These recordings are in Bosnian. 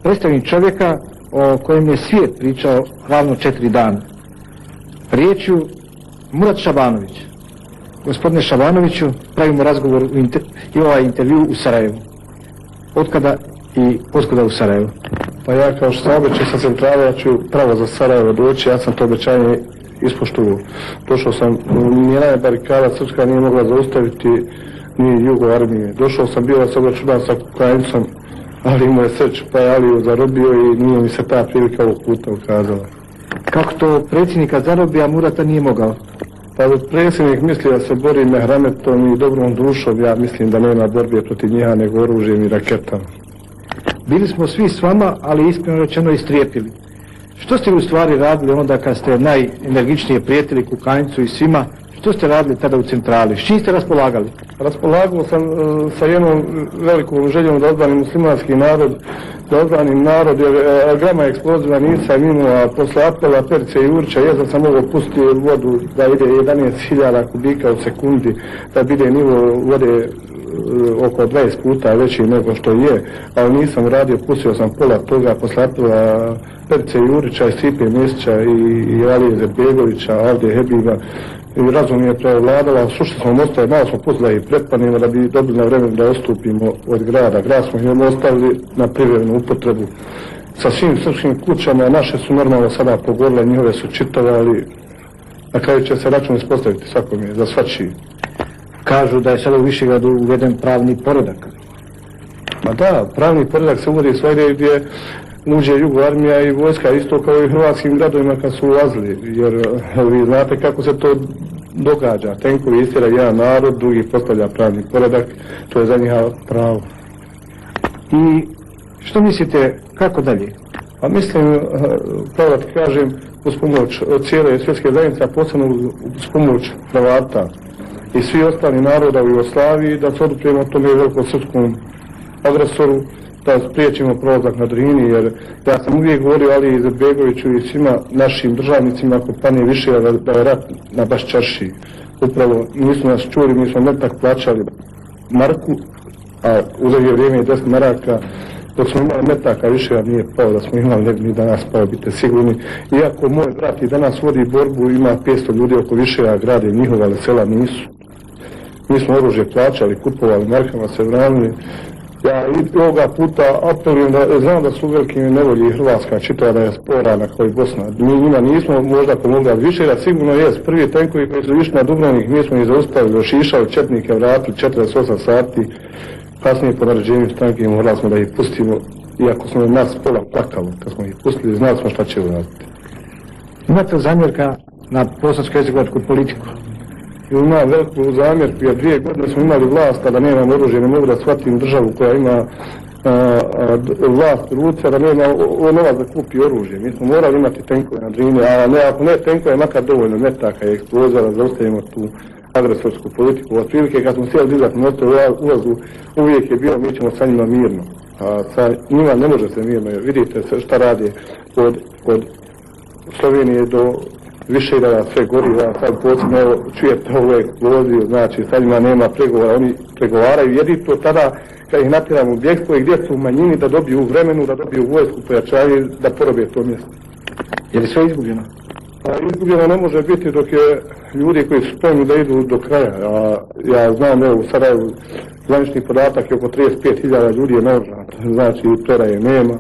Predstavnik čovjeka o kojem je svijet pričao ravno 4 dana. Riječju Murat Šabanović. Gospodine Šabanoviću, pravimo razgovor i ovaj intervju u Sarajevu. Otkada i otkuda u Sarajevu? Pa ja kao što sam obećao sa centrale, ja ću pravo za Sarajevo doći, ja sam to obećanje ispoštovao. Došao sam, nijedna barikada srpska nije mogla zaustaviti ni Jugo armije. Došao sam, bio da se obračunao sa Ukrajincom, ali imao je sreć, pa je Aliju zarobio i nije mi se ta prilika ovog puta ukazala. Kako to predsjednika zarobi, a Murata nije mogao? Pa predsjednik misli da se bori mehrametom i dobrom dušom, ja mislim da nema borbe protiv njega nego oružjem i raketama. Bili smo svi s vama, ali iskreno rečeno istrijepili. Što ste u stvari radili onda kad ste najenergičnije prijetili Kukanjcu i svima? Što ste radili tada u centrali? S čim ste raspolagali? Raspolagao sam sa jednom velikom željom da odbranim muslimanski narod, da odbranim narod, jer grama eksploziva nisam imao, a posle apela Perice i Jurića jedva sam mogao pustiti vodu da ide 11.000 kubika u sekundi, da bide nivo vode oko 20 puta veći nego što je, ali nisam radio, pustio sam pola toga posle apela Perice i Jurića i Stipe Mesića i Alije Zerbegovića, Avde Hebiga. I razum je prevladala, sušli smo mostaje, malo smo pustili da ih pretpanimo da bi dobili na vremenu da ostupimo od grada. Grad smo ih ostavili na privremenu upotrebu. Sa svim srpskim kućama, naše su normalno sada pogorile, njihove su čitave, ali na kraju će se račun ispostaviti svakom je, za svačiji. Kažu da je sada u Višegradu uveden pravni poredak. Ma da, pravni poredak se uvodi svagdje gdje uđe Jugo armija i vojska, isto kao i hrvatskim gradovima kad su ulazili, jer vi znate kako se to događa. Tenkovi istjera jedan narod, drugi postavlja pravni poredak, to je za njega pravo. I što mislite, kako dalje? Pa mislim, pravo da ti kažem, uz pomoć cijele svjetske zajednice, a posebno uz pomoć Hrvata i svi ostali naroda u Jugoslaviji, da se odupremo tome velikosrpskom agresoru, da spriječimo prolazak na Drini, jer ja sam uvijek govorio Aliji Izetbegoviću i svima našim državnicima ako pane više da je rat na Baščaršiji. Upravo nisu nas čuli, mi smo metak plaćali marku, a uzeo je vrijeme 10 maraka, dok smo imali metaka više nije pao, da smo imali ne bi ni danas pao, bite sigurni. Iako moj brat i danas vodi borbu, ima 500 ljudi oko više grade njihova, ali sela nisu. Mi smo oružje plaćali, kupovali, markama se vranili. Ja i ovoga puta apelujem da znam da su veliki nevolji i Hrvatska čitava da je sporana kao i Bosna. Mi njima nismo možda pomogli, ali više da sigurno jest. Prvi tenkovi koji su išli na Dubrovnik, mi smo ih zaustavili, ošišali četnike, vratili 48 sati. Kasnije po naređenju stranke morali smo da ih pustimo, iako smo nas pola plakalo. Kad smo ih pustili, znali smo šta će uraditi. Imate zamjerka na bosansko-hercegovačku politiku? Ima veliku zamjerku, jer 2 godine smo imali vlast, a da nemam oružje, ne mogu da shvatim državu koja ima vlast u ruci, a da nema novac da kupi oružje. Mi smo morali imati tenkove na Drini, a ne, ako ne tenkove, makar dovoljno metaka i eksplozija da zaustavimo tu agresorsku politiku. Otprilike kad smo sjeli dizati motor u ulazu, uvijek je bilo mi ćemo sa njima mirno. A sa njima ne može se mirno, jer vidite šta radi od Slovenije do Višegrada, sve gori, ja sad posebno čujete ovu eksploziju, znači sa njima nema pregovora, oni pregovaraju jedino tada kad ih natjeramo u bjegstvo i gdje su u manjini da dobiju vremenu, da dobiju vojsku pojačanje, da porobe to mjesto. Je li sve izgubljeno? A izgubljeno ne može biti dok je ljudi koji su spremni da idu do kraja. Ja znam, evo u Sarajevu zvanični podatak je oko 35.000 ljudi je naoružano, znači predaje nema,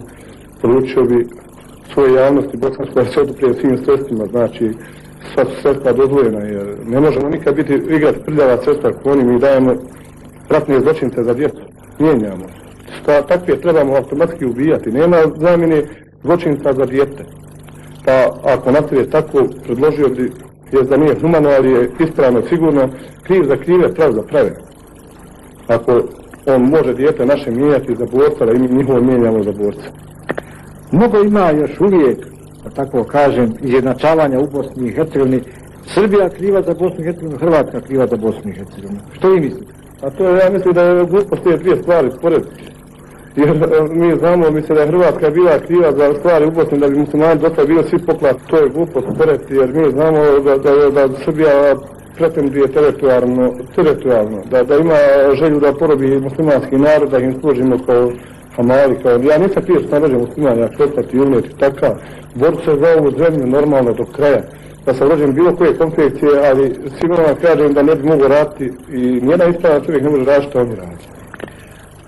poručio bi svoje javnosti bosansko da se oduprije svim sredstvima, znači sva su sredstva dozvoljena, jer ne možemo nikad igrati prljava sredstva ako oni mi dajemo ratne zločince za djecu, mijenjamo. Takve trebamo automatski ubijati, nema zamjene zločinca za dijete. Pa ako nastavi tako, predložio bi, jer da nije humano, ali je ispravno sigurno, kriv za krive, prav za prave. Ako on može dijete naše mijenjati za borca, da i mi njihovo mijenjamo za borca. Mnogo ima još uvijek, da tako kažem, izjednačavanja u Bosni i Hercegovini. Srbija kriva za Bosnu i Hercegovinu, Hrvatska kriva za Bosnu i Hercegovinu. Što vi mislite? A to je, ja mislim da je glupost te 2 stvari pored. Jer mi znamo, mislim da je Hrvatska bila kriva za stvari u Bosni, da bi muslimani dosta bili svi poklat. To je glupost pored, jer mi znamo da Srbija pretenduje teritorijalno, da ima želju da porobi muslimanski narod, da ih služimo kao Hamali, kao ja nisam prije snarođen musliman, ja ću ostati uvijek takav, boriti se za ovu zemlju normalno do kraja. Da sam rođen bilo koje konfekcije, ali sigurno vam kažem da ne bi mogo raditi i nijedan ispravan čovjek ne može raditi što oni radi.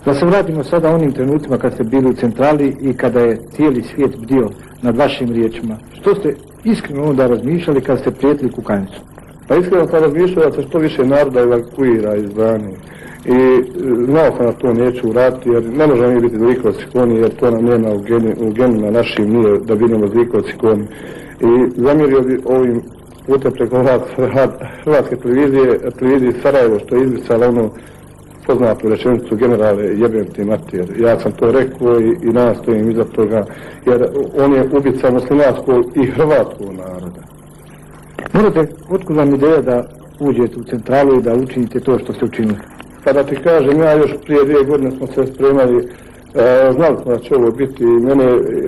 Da se vratimo sada onim trenutima kad ste bili u centrali i kada je cijeli svijet bdio nad vašim riječima. Što ste iskreno onda razmišljali kad ste prijetili Kukanjcu? Pa iskreno sam razmišljao da se što više naroda evakuira iz brane. I znao sam da to neću uraditi jer ne možemo mi biti zlikovci jer to nam nema u genima našim, nije da budemo zlikovci. I zamjerio bi ovim putem preko Hrvatske televizije Sarajevo što je izbrisala ono poznatu rečenicu generale jebem ti mater. Ja sam to rekao i nastojim iza toga jer on je ubica muslimanskog i hrvatskog naroda. Morate, otkud vam ideja da uđete u centralu i da učinite to što ste učinili? Pa da ti kažem, ja još prije 2 godine smo se spremali, znali smo da će ovo biti, mene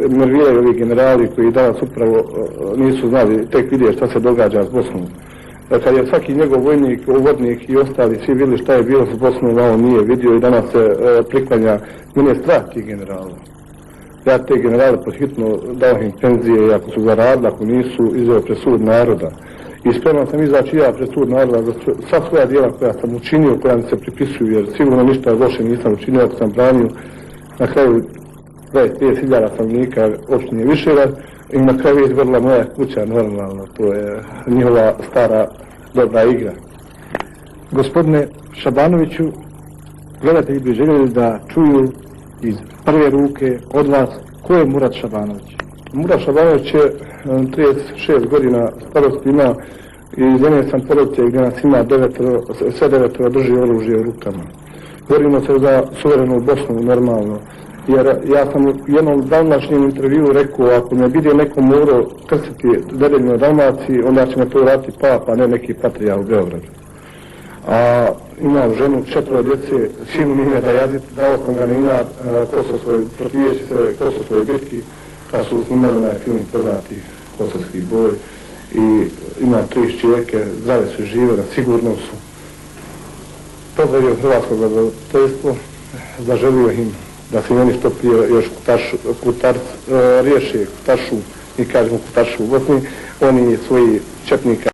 nerviraju ovi generali koji danas upravo nisu znali tek vidjeti šta se događa s Bosnom. Kad je svaki njegov vojnik, uvodnik i ostali svi vidjeli šta je bilo s Bosnom, a on nije vidio i danas se priklanja, mene je strah tih generala. Ja te generale podhitno dao im penzije i ako su zaradili, ako nisu, izveo pred sud naroda. I spreman sam izaći ja pred sud naroda za sva svoja djela koja sam učinio, koja mi se pripisuju, jer sigurno ništa loše nisam učinio ako sam branio. Na kraju 25.000 stanovnika opštine Višegrad i na kraju je izgledala moja kuća normalno, to je njihova stara dobra igra. Gospodine Šabanoviću, gledatelji bi željeli da čuju iz prve ruke od vas ko je Murat Šabanović. Murat Šabanović je 36 godina starosti ima i iz jedne sam porodice gdje nas ima sve 9 drži oružje u rukama. Borimo se za suverenu Bosnu normalno, jer ja sam u jednom današnjem intervju rekao ako me vidi neko morao krstiti dereljno u Dalmaciji, onda će me to vratiti papa, a ne neki patrija u Beogradu. A imam ženu, 4 djece, sinu ime Dajazit, dao sam ga na inar protijeći se Kosovskoj bitki, kad su snimali onaj film poznati Kosovski boj i ima 3 čerke, zdrave su i žive, sigurno su. Pozdravio hrvatsko gledateljstvo, zaželio im da se oni što prije još riješe Kutašu, mi kažemo Kutašu u Bosni, oni svoji četnika